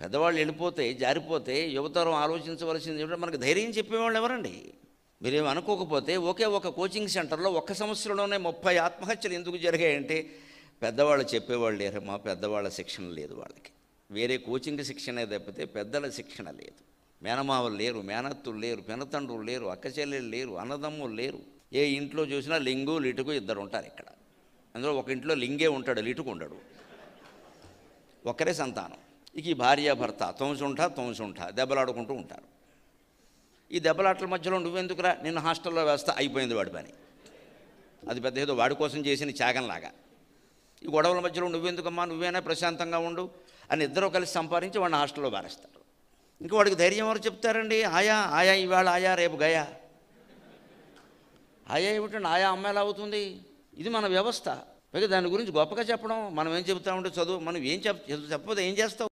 పెద్దవాళ్ళు వెళ్ళిపోతే జారిపోతే యువతరం ఆలోచించవలసింది ఏమిటంటే మనకు ధైర్యం చెప్పేవాళ్ళు ఎవరండి? మీరేమి అనుకోకపోతే ఒకే ఒక కోచింగ్ సెంటర్లో ఒక్క సంవత్సరంలోనే 30 ఆత్మహత్యలు ఎందుకు జరిగాయంటే పెద్దవాళ్ళు చెప్పేవాళ్ళు లేరమ్మా, పెద్దవాళ్ళ శిక్షణ లేదు వాళ్ళకి. వేరే కోచింగ్ శిక్షణ తప్పితే పెద్దల శిక్షణ లేదు. మేనమావలు లేరు, మేనత్తులు లేరు, పెనతండ్రులు లేరు, అక్క చెల్లెలు లేరు, అన్నదమ్ములు లేరు. ఏ ఇంట్లో చూసినా లింగు లిటుకు ఇద్దరు ఉంటారు ఇక్కడ. అందులో ఒక ఇంట్లో లింగే ఉంటాడు, లిటుకు ఉండడు, ఒక్కరే సంతానం. ఇక ఈ భార్యాభర్త తోంసుంటా దెబ్బలాడుకుంటూ ఉంటారు. ఈ దెబ్బలాటల మధ్యలో నువ్వెందుకురా, నిన్ను హాస్టల్లో వేస్తా, అయిపోయింది వాడి పని. అది పెద్ద ఏదో వాడి కోసం చేసిన త్యాగంలాగా. ఈ గొడవల మధ్యలో నువ్వెందుకమ్మా, నువ్వేనా ప్రశాంతంగా ఉండు అని ఇద్దరు కలిసి సంపాదించి వాడిని హాస్టల్లో వేరేస్తారు. ఇంకా వాడికి ధైర్యం ఎవరు చెప్తారండి? ఆయా ఇవాళ ఆయా రేపు గయా. ఆయా ఏమిటండి, ఆయా అమ్మ ఎలా అవుతుంది? ఇది మన వ్యవస్థ. పైగా దాని గురించి గొప్పగా చెప్పడం, మనం ఏం చెబుతామంటే చదువు, మనం ఏం చెప్పకపోతే ఏం చేస్తావు?